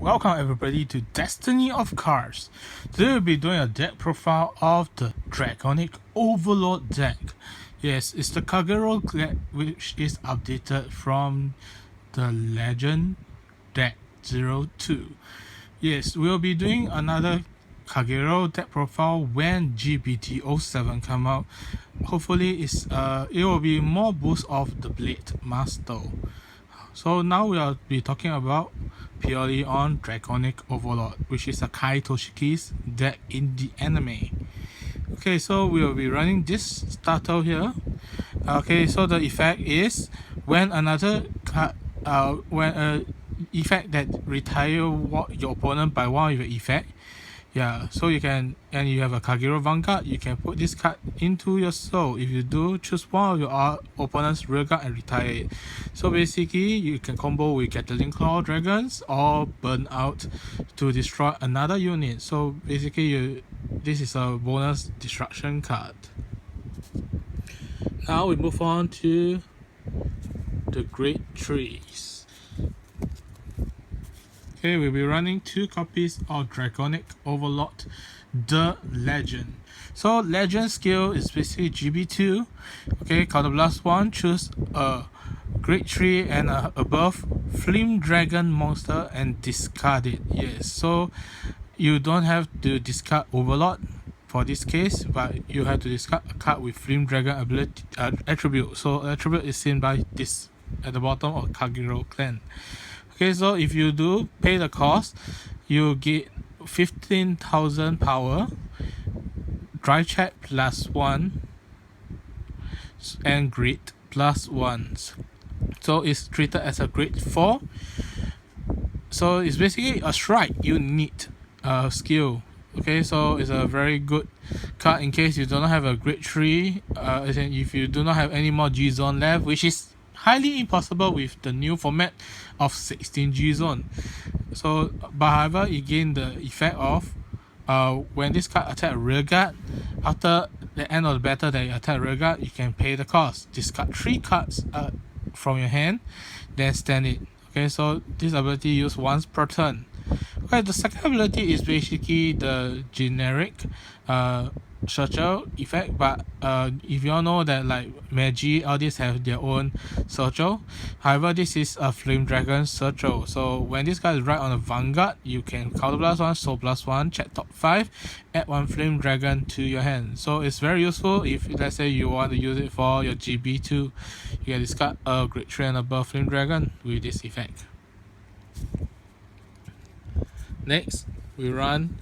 welcome everybody to Destiny of Cards. Today we'll be doing a deck profile of the Draconic Overlord deck. Yes, it's the Kagero deck which is updated from the Legend deck 02. Yes, we'll be doing another Kagero deck profile when GPT-07 come out. Hopefully it will be more boost of the Blade Master. So now we'll be talking about purely on Draconic Overlord, which is a Kai Toshiki's deck in the anime. Okay, so we'll be running this starter here. Okay, so the effect is when another card, effect that retire your opponent by one of your effect. Yeah, so you can, and you have a Kagero Vanguard, you can put this card into your soul. If you do, choose one of your opponent's rear guard and retire it. So basically, you can combo with Gatling Claw Dragons or Burn Out to destroy another unit. So basically, this is a bonus destruction card. Now we move on to the Great Trees. Okay, we'll be running 2 copies of Draconic Overlord, the Legend. So Legend skill is basically GB2. Okay, counterblast 1, choose a Great Tree and above Flame Dragon monster and discard it. Yes, so you don't have to discard Overlord for this case, but you have to discard a card with Flame Dragon ability attribute. So attribute is seen by this at the bottom of Kagero clan. Okay, so if you do pay the cost, you get 15,000 power, dry check +1, and grit +1. So it's treated as a grade 4. So it's basically a strike unit skill. Okay, so it's a very good card in case you do not have a grade 3. If you do not have any more G zone left, which is highly impossible with the new format of 16 G zone. So, but however, you gain the effect of when this card attack rear guard, after the end of the battle that you attack rear guard, you can pay the cost. Discard 3 cards from your hand, then stand it. Okay, so this ability used once per turn. Okay, the second ability is basically the generic searcher effect, but if you all know that like Magi, all these have their own searcher. However, this is a Flame Dragon searcher. So when this guy is right on a Vanguard, you can counterblast 1, soul +1, check top 5, add 1 Flame Dragon to your hand. So it's very useful if let's say you want to use it for your GB2. You can discard a Great Tree and above Flame Dragon with this effect. Next, we run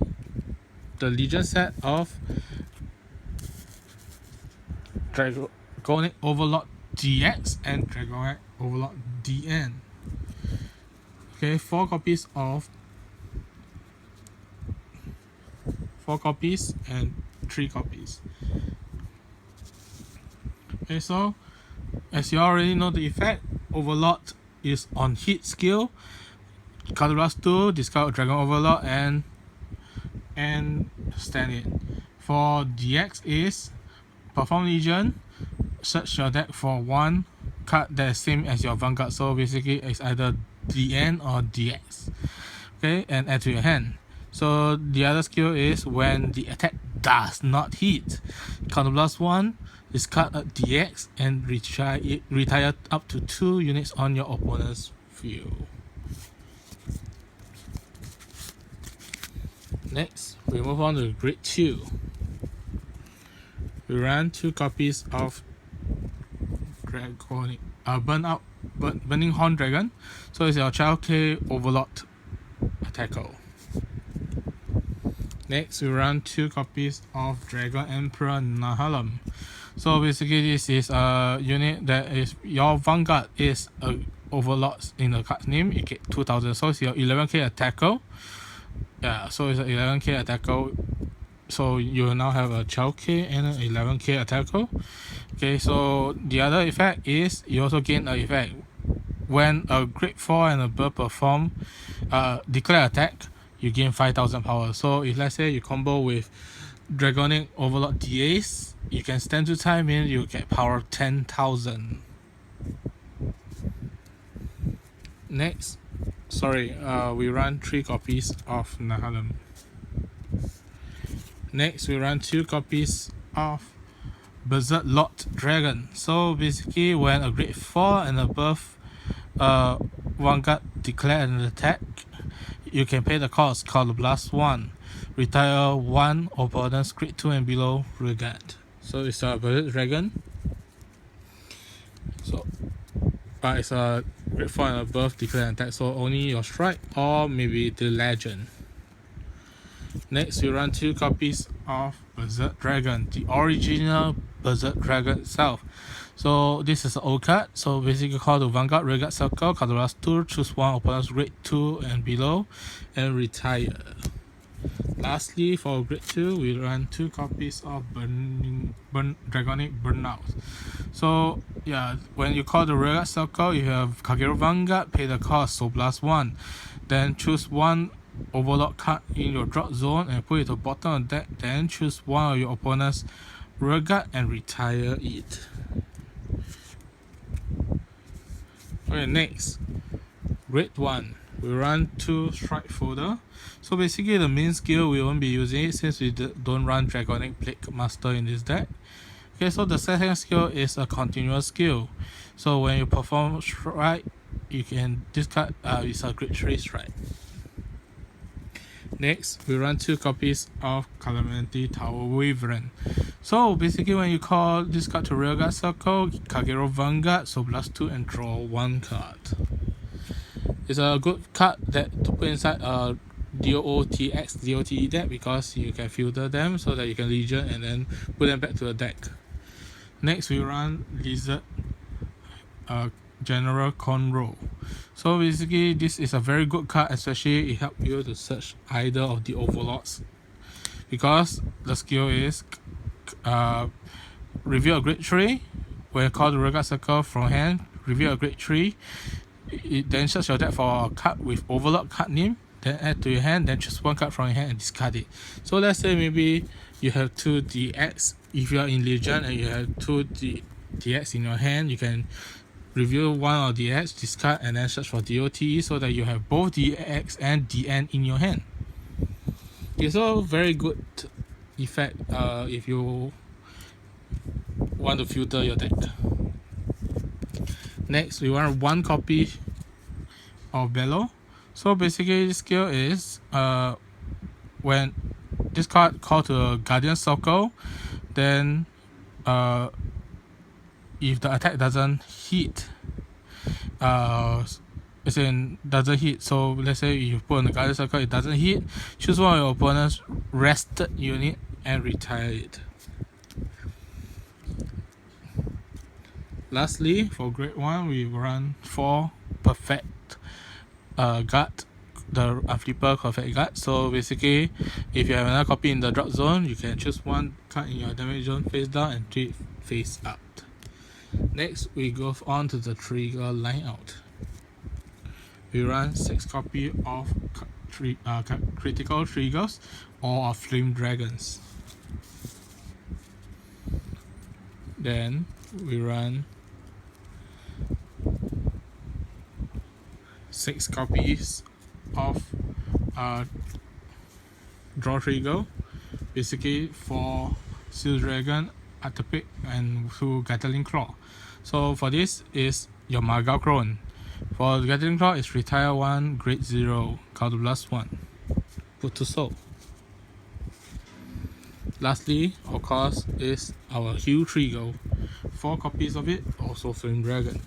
the Legion set of Draconic Overlord DX and Draconic Overlord DN. Okay, 4 copies and 3 copies. Okay, so as you already know the effect, Overlord is on hit skill. Counterblast 2, discard Dragon Overlord and stand it. For DX is perform Legion, search your deck for 1 card that is same as your Vanguard. So basically it's either DN or DX. Okay, and add to your hand. So the other skill is when the attack does not hit, counterblast 1, discard a DX and retire up to 2 units on your opponent's field. Next, we move on to grade 2. We run 2 copies of Draconic Burning Horn Dragon. So it's your 12k Overlord attacker. Next, we run 2 copies of Dragon Emperor Nahalem. So basically, this is a unit that is your Vanguard is a Overlord in the card name. You get 2,000. So it's your 11k attacker. Yeah, so it's an 11k attacker. So you now have a 12k and an 11k attacker. Okay, so the other effect is you also gain an effect when a grade 4 and above perform declare attack, you gain 5,000 power. So if let's say you combo with Draconic Overlord DAs, you can stand to time in, you get power 10,000. Next, we run 3 copies of Nahalem. Next, we run 2 copies of Overlord Dragon. So basically, when a grade 4 and above Vanguard declare an attack, you can pay the cost, call the blast 1, retire 1 opponent's grade 2 and below regard. So it's a Overlord Dragon. So it's a grade 4 and above declare an attack, so only your strike or maybe the legend. Next, we run 2 copies of Overlord Dragon, the original Overlord Dragon itself. So this is an old card. So basically, call the Vanguard Rearguard Circle, card the last 2, choose 1 opponent's grade 2 and below, and retire. Lastly, for grade 2, we run 2 copies of Dragonic Burnout. So yeah, when you call the Rearguard Circle, you have Kagero Vanguard, pay the cost, so blast 1. Then choose 1 Overlord card in your drop zone and put it to the bottom of the deck. Then choose 1 of your opponent's Rearguard and retire it. Okay, next, grade 1. We run 2 strike folder. So basically, the main skill we won't be using it since we don't run Dragonic Blade Master in this deck. Okay, so the second skill is a continuous skill. So when you perform strike, you can discard it's a grade 3 strike. Next, we run 2 copies of Calamity Tower Wyvern. So basically, when you call this card to Rearguard Circle, Kagero Vanguard, so blast 2 and draw 1 card. It's a good card that to put inside a DOTX, DOTE deck because you can filter them so that you can legion and then put them back to the deck. Next, we run Lizard General Conroe. So basically, this is a very good card, especially it helps you to search either of the overlords because the skill is reveal a grade 3. When you call the Rearguard Circle from hand, reveal a grade 3. Then search your deck for a card with Overlord card name, then add to your hand, then choose 1 card from your hand and discard it. So let's say maybe you have 2 DX. If you are in Legion and you have 2 DX in your hand, you can reveal 1 of DX, discard, and then search for DOTE so that you have both DX and DN in your hand. It's a very good effect if you want to filter your deck. Next, we want 1 copy of Bellow. So basically, this skill is when this card called to a Guardian Circle, then if the attack doesn't hit, doesn't hit. So let's say you put on the Guardian Circle, it doesn't hit. Choose 1 of your opponent's rested unit and retire it. Lastly, for grade 1, we run 4 perfect guard, the Unflipper perfect guard. So basically, if you have another copy in the drop zone, you can choose 1 card in your damage zone face down and 3 face up. Next, we go on to the trigger line out. We run 6 copy of critical triggers or of flame dragons. Then we run 6 copies of draw trigger, basically for Seal Dragon, Atapic, and through Gatling Claw. So for this is your Margal Crone. For Gatling Claw, it's retire 1, grade 0, card blast 1, put to soul. Lastly, of course, is our Heal Trigger. 4 copies of it, also Flame Dragon.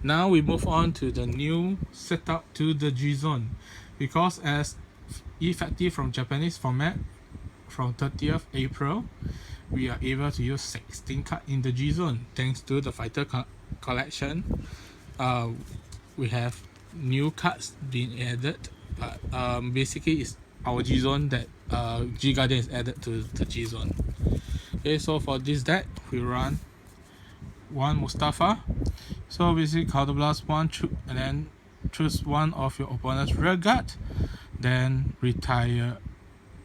Now we move on to the new setup to the G Zone, because as effective from Japanese format from 30th April, we are able to use 16 cards in the G Zone thanks to the Fighter collection. We have new cards being added, but basically it's our G Zone that G Guardian is added to the G Zone. Okay, so for this deck we run 1 Mustafa. So basically counter blast 1, and then choose 1 of your opponent's rear guard, then retire,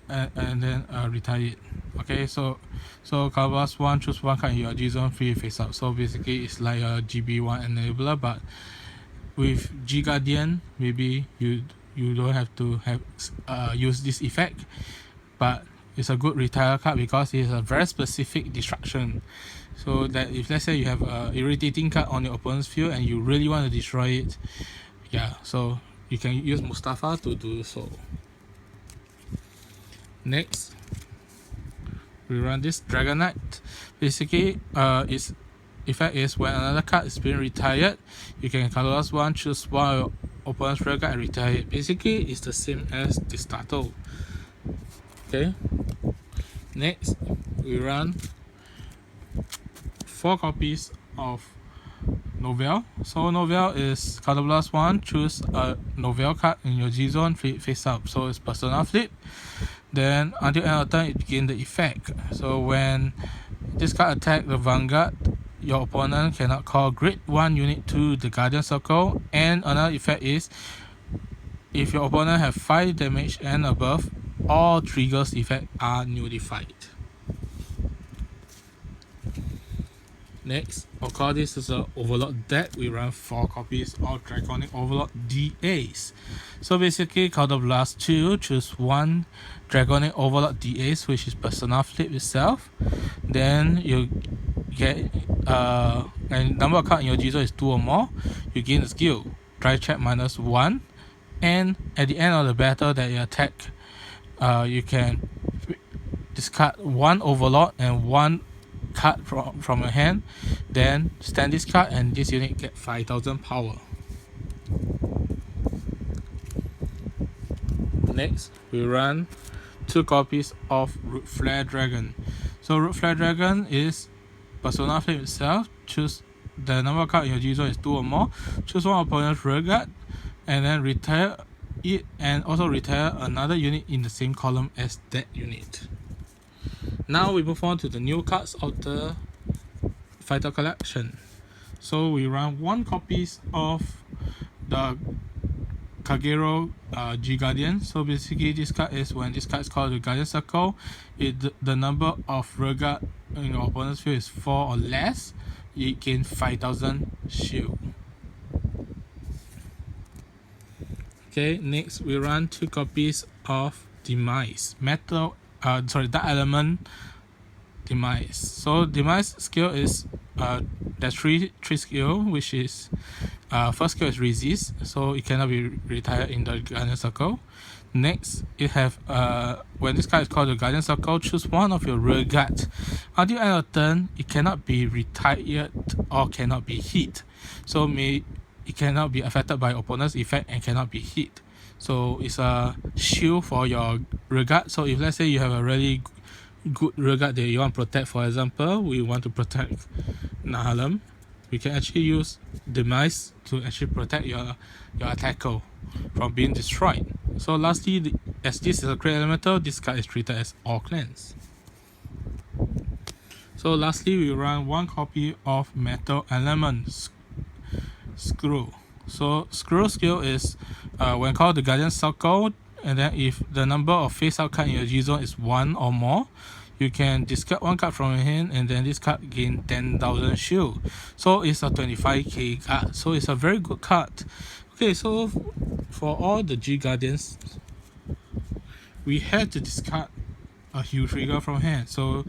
and then retire it. Okay, so counter blast 1, choose 1 card in your G Zone, free face up. So basically it's like a GB1 enabler, but with G Guardian, maybe you don't have to have use this effect, but it's a good retire card because it's a very specific destruction. So that if let's say you have a irritating card on your opponent's field and you really want to destroy it, yeah, so you can use Mustafa to do so. Next, we run this Dragon Knight. Basically, its effect is when another card is being retired, you can colorless one, choose one of your opponent's rare card and retire it. Basically, it's the same as the Stato. Okay. Next, we run 4 copies of Novel. So Novel is colorless one, choose a Novel card in your G zone, flip face up. So it's Persona flip. Then until end of turn, it gains the effect. So when this card attack the Vanguard, your opponent cannot call grade 1 unit to the Guardian Circle. And another effect is, if your opponent have 5 damage and above, all triggers effect are nullified. Next, of course, this is a Overlord deck. We run 4 copies of Draconic Overlord DAs. So basically, Counter Blast 2, choose 1 Draconic Overlord DAs, which is Persona Flip itself. Then you get and number of cards in your G zone is 2 or more. You gain the skill Dry Check -1, and at the end of the battle that you attack, you can discard 1 Overlord and 1 card from your hand, then stand this card and this unit get 5000 power. Next, we run 2 copies of Root Flare Dragon. So Root Flare Dragon is Persona Flame itself. Choose the number of cards in your G zone is 2 or more. Choose one opponent's rear guard and then retire it, and also retire another unit in the same column as that unit. Now we move on to the new cards of the Fighter Collection. So we run 1 copies of the Kagero G Guardian. So basically, this card is when this card is called the Guardian Circle, the number of rear guard in your opponent's field is 4 or less, you gain 5000 shield. Okay, next we run 2 copies of Demise Dark Element Demise. So Demise skill is there's three skill, which is first skill is resist, so it cannot be retired in the Guardian Circle. Next, you have when this card is called the Guardian Circle, choose one of your rear guard. Until end of turn, it cannot be retired or cannot be hit. So it cannot be affected by opponent's effect and cannot be hit. So it's a shield for your rear guard. So if let's say you have a really good rear guard that you want to protect, for example, we want to protect Nahalem, we can actually use Demise to actually protect your attacker from being destroyed. So lastly, as this is a Great Elemental, this card is treated as all clans. So lastly, we run 1 copy of Metal Element Screw. So Screw skill is when called the Guardian Circle, and then if the number of face out cards in your G zone is 1 or more, you can discard 1 card from your hand, and then this card gain 10,000 shield. So it's a 25k card. So it's a very good card. Okay, so for all the G Guardians, we had to discard a huge trigger from hand. So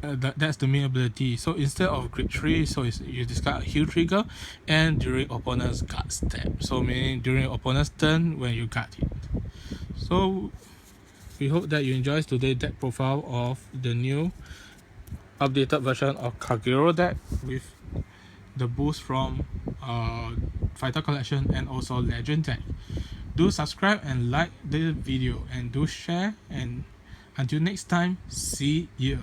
that's the main ability. So instead of grade 3, so you discard a huge trigger and during opponent's guard step. So meaning during opponent's turn when you guard it. So we hope that you enjoy today's deck profile of the new updated version of Kagero deck with the boost from Fighter Collection and also Legend deck. Do subscribe and like the video and do share, and until next time, see you.